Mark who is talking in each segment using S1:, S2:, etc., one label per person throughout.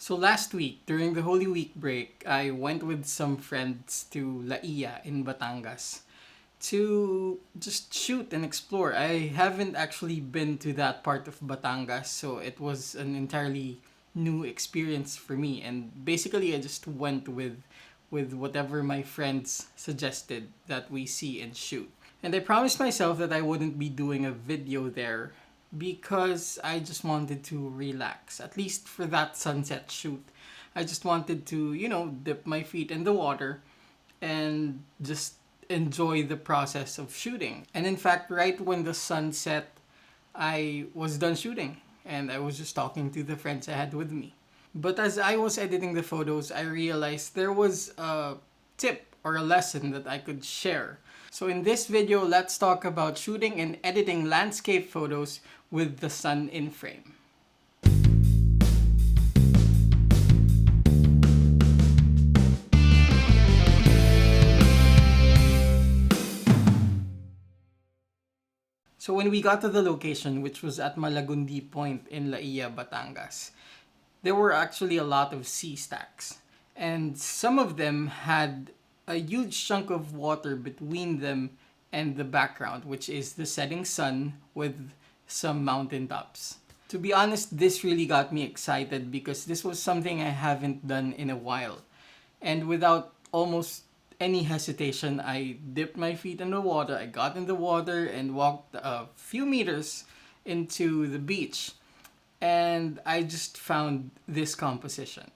S1: So last week, during the Holy Week break, I went with some friends to La Ia in Batangas to just shoot and explore. I haven't actually been to that part of Batangas, so it was an entirely new experience for me. And basically, I just went with whatever my friends suggested that we see and shoot. And I promised myself that I wouldn't be doing a video there because I just wanted to relax, at least for that sunset shoot. I just wanted to, dip my feet in the water and just enjoy the process of shooting. And in fact, right when the sun set, I was done shooting and I was just talking to the friends I had with me. But as I was editing the photos, I realized there was a tip or a lesson that I could share. So in this video, let's talk about shooting and editing landscape photos with the sun in frame. So when we got to the location, which was at Malagundi Point in La Ia, Batangas, there were actually a lot of sea stacks. And some of them had a huge chunk of water between them and the background, which is the setting sun with some mountaintops. To be honest, this really got me excited because this was something I haven't done in a while. And without almost any hesitation, I dipped my feet in the water. I got in the water and walked a few meters into the beach. And I just found this composition.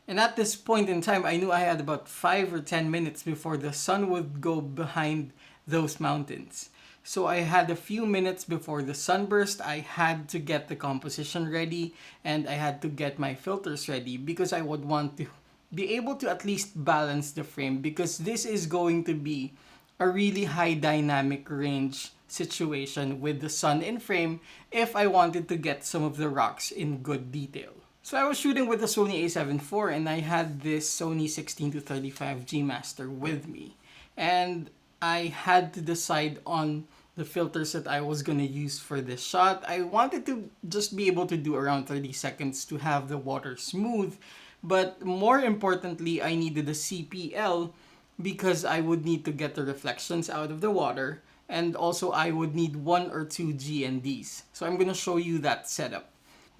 S1: And at this point in time, I knew I had about 5 or 10 minutes before the sun would go behind those mountains. So I had a few minutes before the sunburst. I had to get the composition ready and I had to get my filters ready because I would want to be able to at least balance the frame because this is going to be a really high dynamic range situation with the sun in frame if I wanted to get some of the rocks in good detail. So I was shooting with the Sony A7IV and I had this Sony 16-35 G Master with me. And I had to decide on the filters that I was going to use for this shot. I wanted to just be able to do around 30 seconds to have the water smooth. But more importantly, I needed a CPL because I would need to get the reflections out of the water. And also I would need 1 or 2 GNDs. So I'm going to show you that setup.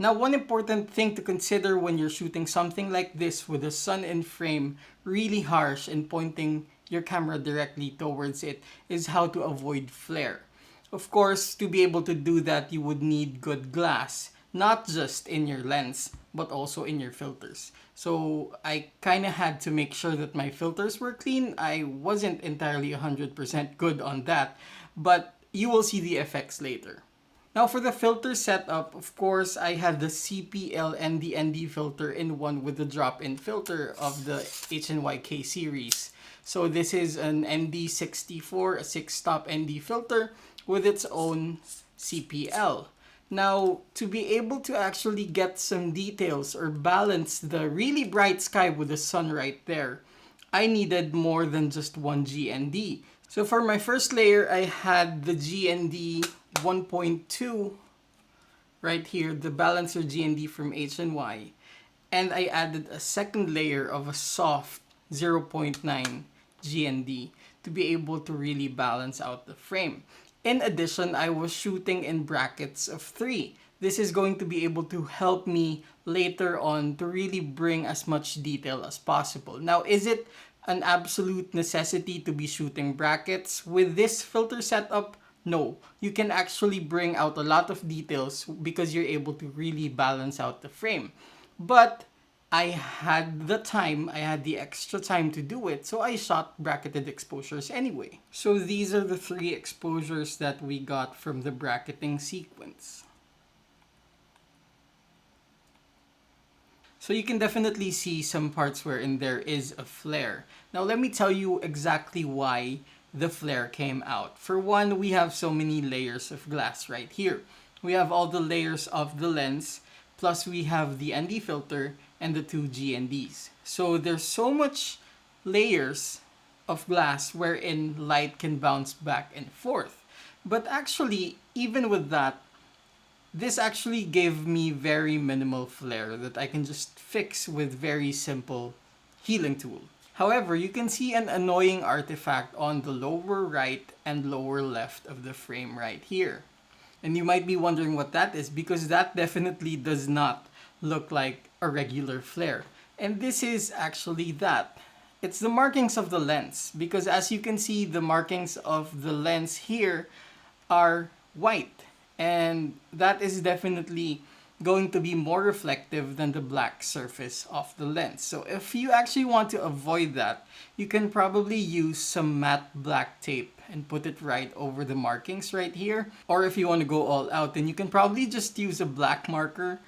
S1: Now, one important thing to consider when you're shooting something like this with the sun in frame really harsh and pointing your camera directly towards it is how to avoid flare. Of course, to be able to do that, you would need good glass, not just in your lens, but also in your filters. So I kind of had to make sure that my filters were clean. I wasn't entirely 100% good on that, but you will see the effects later. Now for the filter setup, of course, I had the CPL and the ND filter in one with the drop-in filter of the HNYK series. So this is an ND64, a 6-stop ND filter with its own CPL. Now, to be able to actually get some details or balance the really bright sky with the sun right there, I needed more than just one GND. So for my first layer, I had the GND 1.2 right here, the balancer GND from HNY. And I added a second layer of a soft 0.9 GND to be able to really balance out the frame. In addition, I was shooting in brackets of 3. This is going to be able to help me later on to really bring as much detail as possible. Now, is it an absolute necessity to be shooting brackets with this filter setup? No. You can actually bring out a lot of details because you're able to really balance out the frame. But I had the extra time to do it, so I shot bracketed exposures anyway. So these are the 3 exposures that we got from the bracketing sequence. So you can definitely see some parts wherein there is a flare. Now let me tell you exactly why the flare came out. For one, we have so many layers of glass right here. We have all the layers of the lens, plus we have the ND filter and the 2 GNDs. So there's so much layers of glass wherein light can bounce back and forth. But actually, even with that, this actually gave me very minimal flare that I can just fix with very simple healing tool. However, you can see an annoying artifact on the lower right and lower left of the frame right here. And you might be wondering what that is, because that definitely does not look like a regular flare. And this is actually that. It's the markings of the lens, because as you can see, the markings of the lens here are white. And that is definitely going to be more reflective than the black surface of the lens. So if you actually want to avoid that, you can probably use some matte black tape and put it right over the markings right here. Or if you want to go all out, then you can probably just use a black marker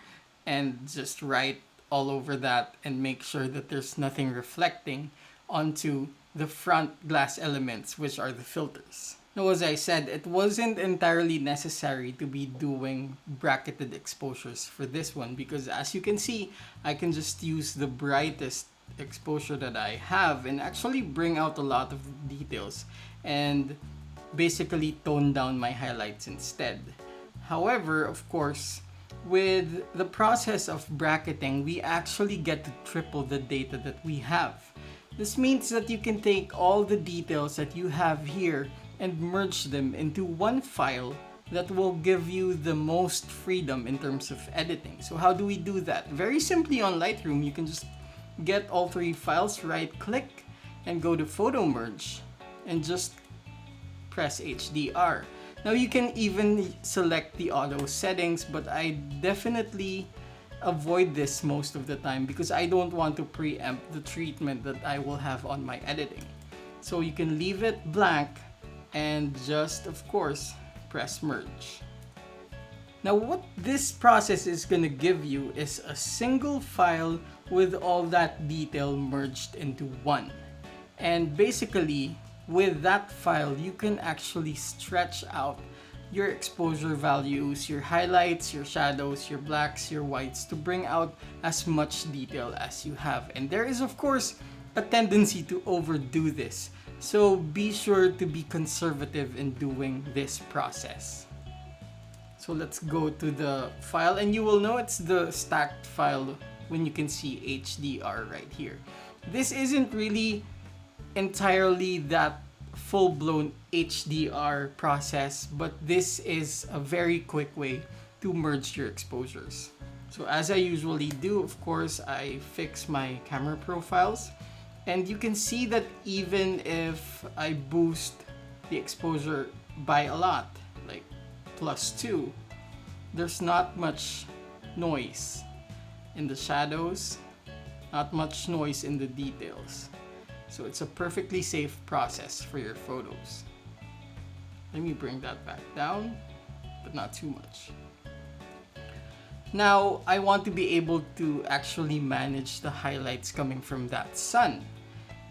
S1: and just write all over that and make sure that there's nothing reflecting onto the front glass elements, which are the filters. Now, as I said, it wasn't entirely necessary to be doing bracketed exposures for this one, because as you can see, I can just use the brightest exposure that I have and actually bring out a lot of details and basically tone down my highlights instead. However, of course, with the process of bracketing, we actually get to triple the data that we have. This means that you can take all the details that you have here and merge them into one file that will give you the most freedom in terms of editing. So how do we do that? Very simply on Lightroom, you can just get all three files, right click, and go to Photo Merge, and just press HDR. Now you can even select the auto settings, but I definitely avoid this most of the time because I don't want to preempt the treatment that I will have on my editing. So you can leave it blank and just, of course, press merge. Now what this process is going to give you is a single file with all that detail merged into one. And basically, with that file, you can actually stretch out your exposure values, your highlights, your shadows, your blacks, your whites, to bring out as much detail as you have. And there is, of course, a tendency to overdo this. So be sure to be conservative in doing this process. So let's go to the file, and you will know it's the stacked file when you can see HDR right here. This isn't really entirely that full-blown HDR process, but this is a very quick way to merge your exposures. So as I usually do, of course, I fix my camera profiles. And you can see that even if I boost the exposure by a lot, like +2, there's not much noise in the shadows, not much noise in the details. So it's a perfectly safe process for your photos. Let me bring that back down, but not too much. Now, I want to be able to actually manage the highlights coming from that sun.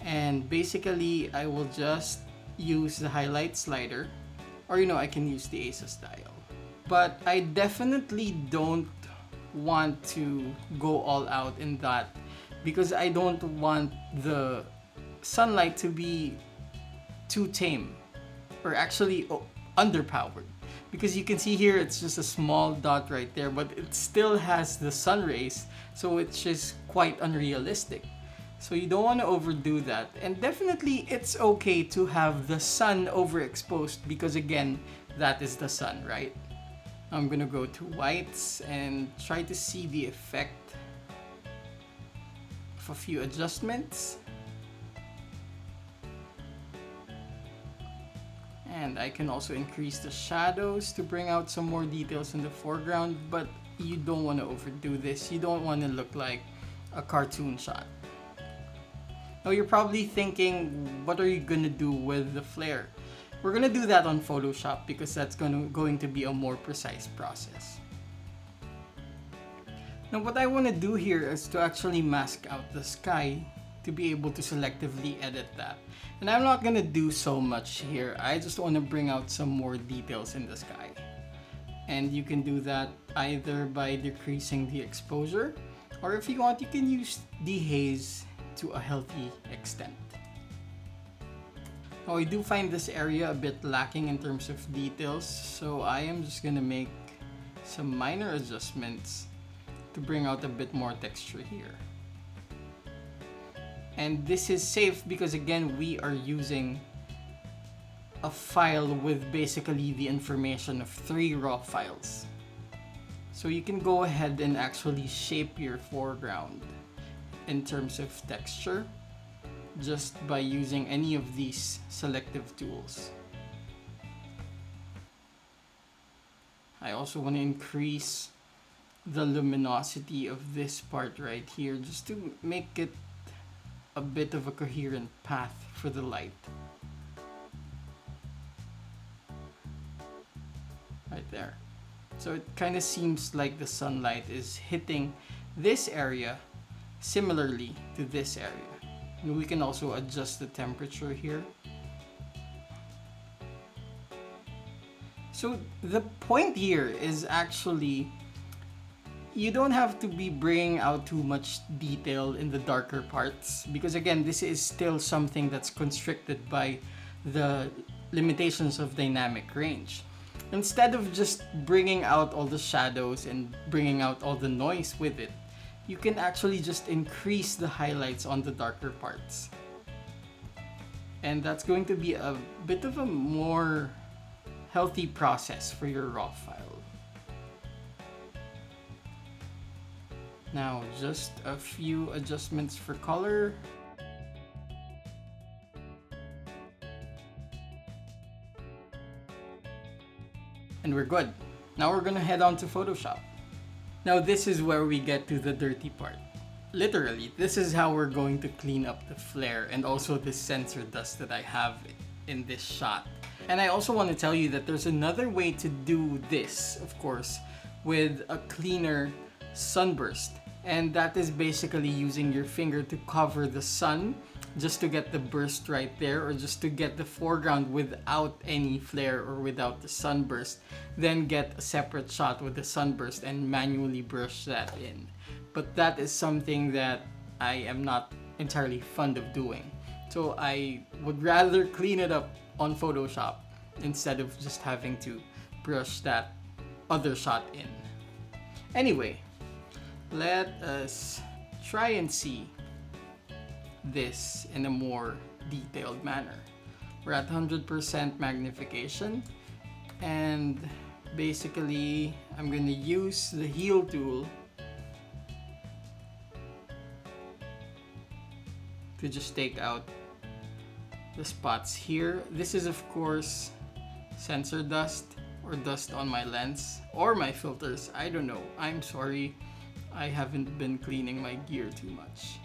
S1: And basically, I will just use the highlight slider, or I can use the Asus dial. But I definitely don't want to go all out in that, because I don't want the sunlight to be too tame, or actually underpowered. Because you can see here, it's just a small dot right there, but it still has the sun rays, so it's just quite unrealistic. So you don't want to overdo that. And definitely it's okay to have the sun overexposed, because again, that is the sun, right? I'm gonna go to whites and try to see the effect of a few adjustments. And I can also increase the shadows to bring out some more details in the foreground, but you don't want to overdo this. You don't want to look like a cartoon shot. Now you're probably thinking, what are you gonna do with the flare? We're gonna do that on Photoshop because that's going to be a more precise process. Now what I want to do here is to actually mask out the sky to be able to selectively edit that. And I'm not gonna do so much here. I just want to bring out some more details in the sky. And you can do that either by decreasing the exposure, or if you want, you can use dehaze to a healthy extent. Now I do find this area a bit lacking in terms of details, so I am just gonna make some minor adjustments to bring out a bit more texture here. And this is safe because again, we are using a file with basically the information of 3 raw files. So you can go ahead and actually shape your foreground in terms of texture just by using any of these selective tools. I also want to increase the luminosity of this part right here just to make it a bit of a coherent path for the light. Right there. So it kind of seems like the sunlight is hitting this area similarly to this area. And we can also adjust the temperature here. So the point here is actually you don't have to be bringing out too much detail in the darker parts because again, this is still something that's constricted by the limitations of dynamic range. Instead of just bringing out all the shadows and bringing out all the noise with it, you can actually just increase the highlights on the darker parts. And that's going to be a bit of a more healthy process for your raw file. Now, just a few adjustments for color. And we're good. Now we're gonna head on to Photoshop. Now this is where we get to the dirty part. Literally, this is how we're going to clean up the flare and also this sensor dust that I have in this shot. And I also want to tell you that there's another way to do this, of course, with a cleaner sunburst. And that is basically using your finger to cover the sun just to get the burst right there, or just to get the foreground without any flare or without the sunburst, then get a separate shot with the sunburst and manually brush that in. But that is something that I am not entirely fond of doing. So I would rather clean it up on Photoshop instead of just having to brush that other shot in. Anyway, let us try and see this in a more detailed manner. We're at 100% magnification, and basically I'm going to use the heal tool to just take out the spots here. This is of course sensor dust or dust on my lens or my filters. I don't know. I'm sorry. I haven't been cleaning my gear too much.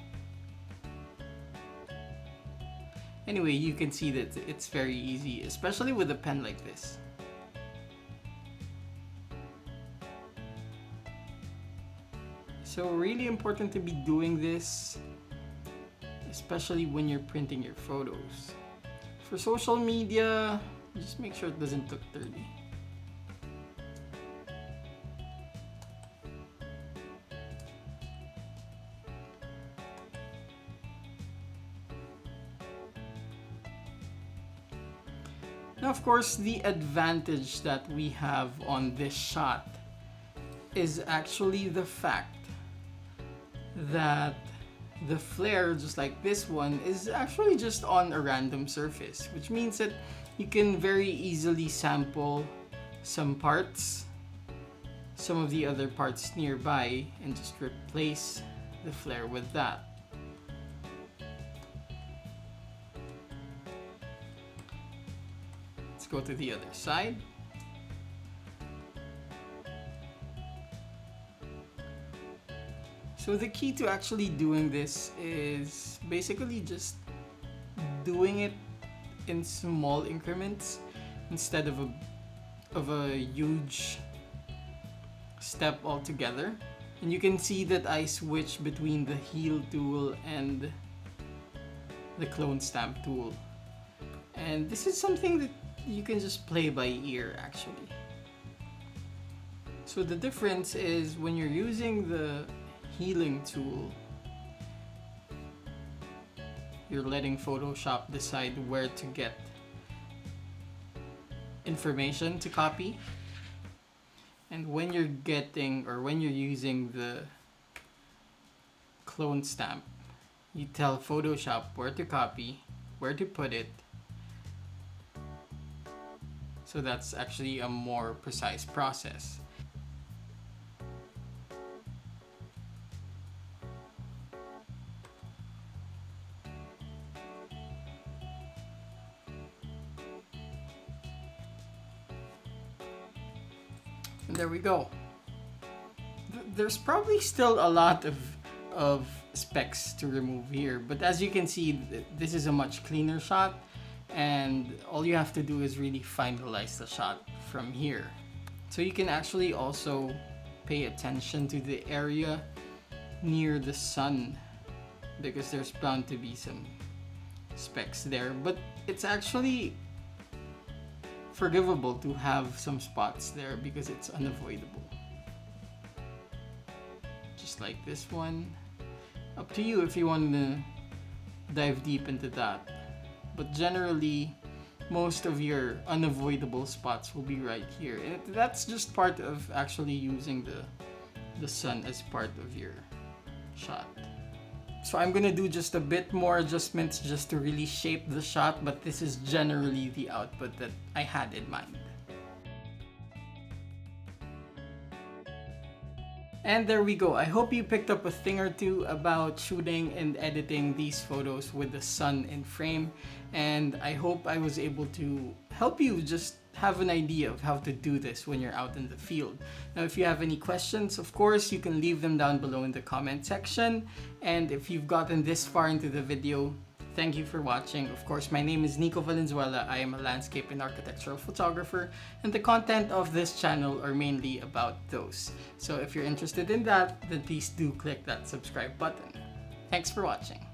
S1: Anyway, you can see that it's very easy, especially with a pen like this. So really important to be doing this, especially when you're printing your photos. For social media, just make sure it doesn't look dirty. Now, of course, the advantage that we have on this shot is actually the fact that the flare, just like this one, is actually just on a random surface, which means that you can very easily sample some parts, some of the other parts nearby, and just replace the flare with that. Let's go to the other side. So the key to actually doing this is basically just doing it in small increments instead of a huge step altogether. And you can see that I switch between the heal tool and the clone stamp tool. And this is something that you can just play by ear actually. So the difference is when you're using the healing tool, you're letting Photoshop decide where to get information to copy. And when you're using the clone stamp, you tell Photoshop where to copy, where to put it. So that's actually a more precise process. And there we go. There's probably still a lot of specks to remove here, but as you can see, this is a much cleaner shot, and all you have to do is really finalize the shot from here. So you can actually also pay attention to the area near the sun, because there's bound to be some specks there, but it's actually forgivable to have some spots there because it's unavoidable. Just like this one. Up to you if you want to dive deep into that. But generally, most of your unavoidable spots will be right here. And that's just part of actually using the sun as part of your shot. So I'm gonna do just a bit more adjustments just to really shape the shot, but this is generally the output that I had in mind. And there we go. I hope you picked up a thing or two about shooting and editing these photos with the sun in frame. And I hope I was able to help you just have an idea of how to do this when you're out in the field. Now, if you have any questions, of course, you can leave them down below in the comment section. And if you've gotten this far into the video, thank you for watching. Of course, my name is Nicco Valenzuela. I am a landscape and architectural photographer, and the content of this channel are mainly about those. So if you're interested in that, then please do click that subscribe button. Thanks for watching.